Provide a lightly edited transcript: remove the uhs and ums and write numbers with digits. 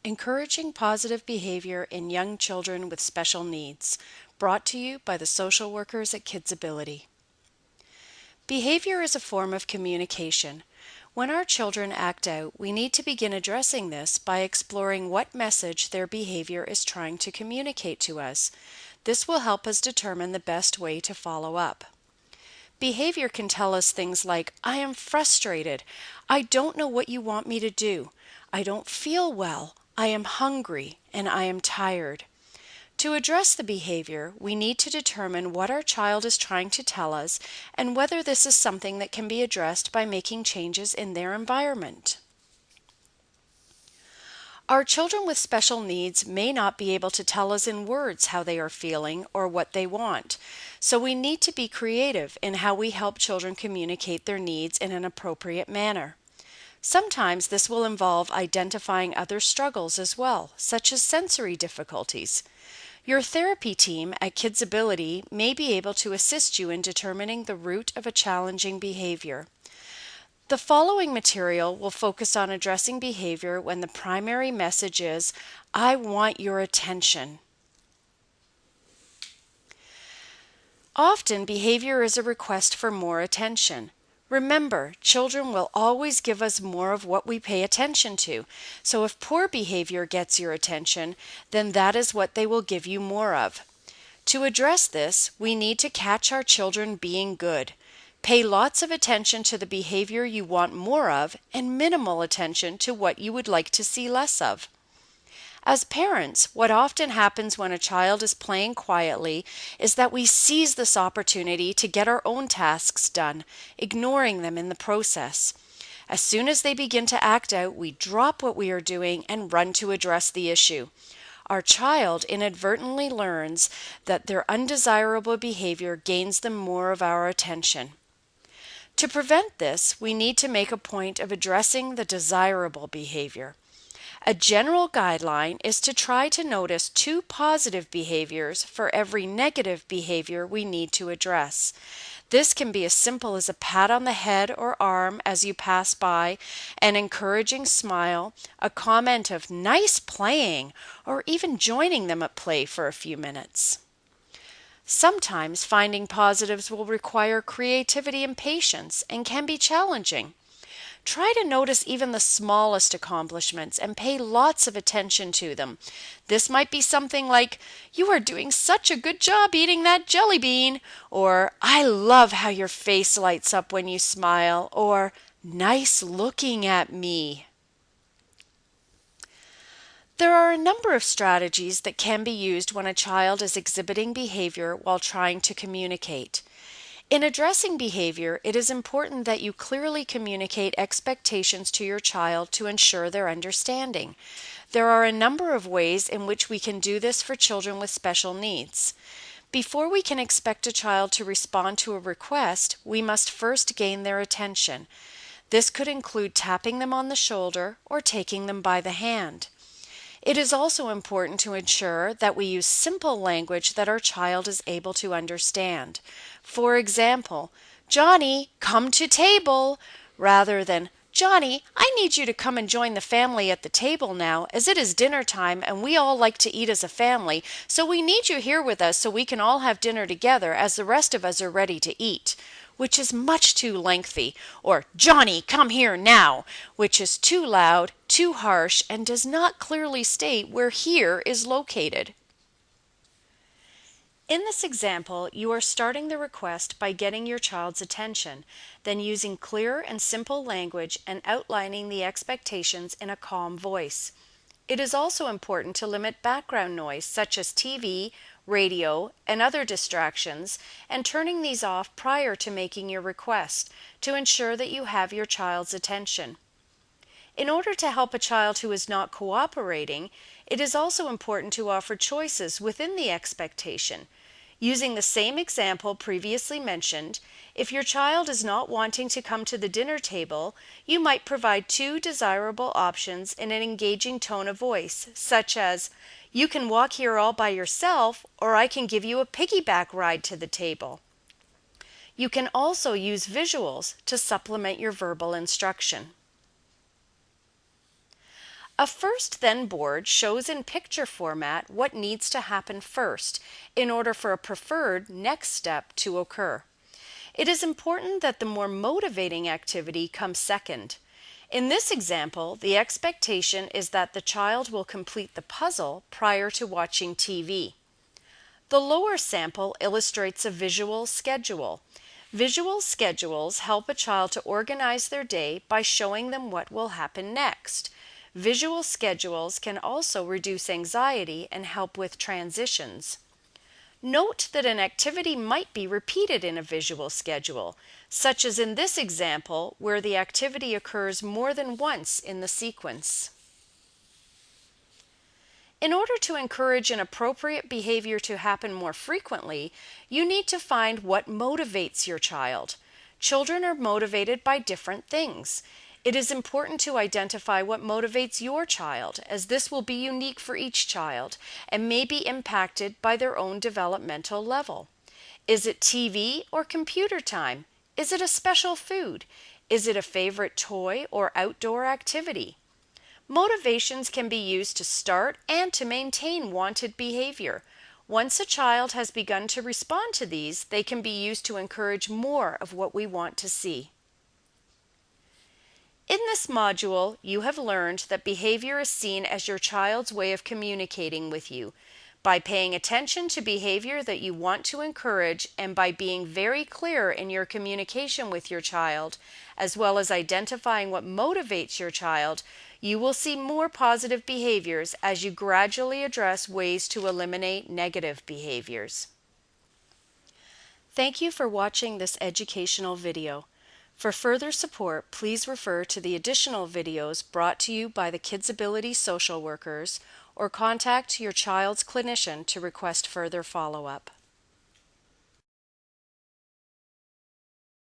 Encouraging Positive Behavior in Young Children with Special Needs, brought to you by the social workers at KidsAbility. Behavior is a form of communication. When our children act out, we need to begin addressing this by exploring what message their behavior is trying to communicate to us. This will help us determine the best way to follow up. Behavior can tell us things like, I am frustrated, I don't know what you want me to do, I don't feel well, I am hungry, and I am tired. To address the behavior, we need to determine what our child is trying to tell us and whether this is something that can be addressed by making changes in their environment. Our children with special needs may not be able to tell us in words how they are feeling or what they want, so we need to be creative in how we help children communicate their needs in an appropriate manner. Sometimes this will involve identifying other struggles as well, such as sensory difficulties. Your therapy team at KidsAbility may be able to assist you in determining the root of a challenging behavior. The following material will focus on addressing behavior when the primary message is, I want your attention. Often, behavior is a request for more attention. Remember, children will always give us more of what we pay attention to. So if poor behavior gets your attention, then that is what they will give you more of. To address this, we need to catch our children being good. Pay lots of attention to the behavior you want more of and minimal attention to what you would like to see less of. As parents, what often happens when a child is playing quietly is that we seize this opportunity to get our own tasks done, ignoring them in the process. As soon as they begin to act out, we drop what we are doing and run to address the issue. Our child inadvertently learns that their undesirable behavior gains them more of our attention. To prevent this, we need to make a point of addressing the desirable behavior. A general guideline is to try to notice 2 positive behaviors for every negative behavior we need to address. This can be as simple as a pat on the head or arm as you pass by, an encouraging smile, a comment of nice playing, or even joining them at play for a few minutes. Sometimes finding positives will require creativity and patience and can be challenging. Try to notice even the smallest accomplishments and pay lots of attention to them. This might be something like, you are doing such a good job eating that jelly bean, or I love how your face lights up when you smile, or nice looking at me. There are a number of strategies that can be used when a child is exhibiting behavior while trying to communicate. In addressing behavior, it is important that you clearly communicate expectations to your child to ensure their understanding. There are a number of ways in which we can do this for children with special needs. Before we can expect a child to respond to a request, we must first gain their attention. This could include tapping them on the shoulder or taking them by the hand. It is also important to ensure that we use simple language that our child is able to understand. For example, Johnny, come to table, rather than Johnny, I need you to come and join the family at the table now, as it is dinner time and we all like to eat as a family, so we need you here with us so we can all have dinner together as the rest of us are ready to eat, which is much too lengthy, or Johnny, come here now, which is too loud, too harsh, and does not clearly state where here is located. In this example, you are starting the request by getting your child's attention, then using clear and simple language and outlining the expectations in a calm voice. It is also important to limit background noise such as TV, radio, and other distractions, and turning these off prior to making your request to ensure that you have your child's attention. In order to help a child who is not cooperating, it is also important to offer choices within the expectation. Using the same example previously mentioned, if your child is not wanting to come to the dinner table, you might provide 2 desirable options in an engaging tone of voice, such as, you can walk here all by yourself, or I can give you a piggyback ride to the table. You can also use visuals to supplement your verbal instruction. A first-then board shows in picture format what needs to happen first in order for a preferred next step to occur. It is important that the more motivating activity comes second. In this example, the expectation is that the child will complete the puzzle prior to watching TV. The lower sample illustrates a visual schedule. Visual schedules help a child to organize their day by showing them what will happen next. Visual schedules can also reduce anxiety and help with transitions. Note that an activity might be repeated in a visual schedule, such as in this example where the activity occurs more than once in the sequence. In order to encourage an appropriate behavior to happen more frequently, you need to find what motivates your child. Children are motivated by different things. It is important to identify what motivates your child, as this will be unique for each child and may be impacted by their own developmental level. Is it TV or computer time? Is it a special food? Is it a favorite toy or outdoor activity? Motivations can be used to start and to maintain wanted behavior. Once a child has begun to respond to these, they can be used to encourage more of what we want to see. In this module, you have learned that behavior is seen as your child's way of communicating with you. By paying attention to behavior that you want to encourage and by being very clear in your communication with your child, as well as identifying what motivates your child, you will see more positive behaviors as you gradually address ways to eliminate negative behaviors. Thank you for watching this educational video. For further support, please refer to the additional videos brought to you by the KidsAbility social workers or contact your child's clinician to request further follow-up.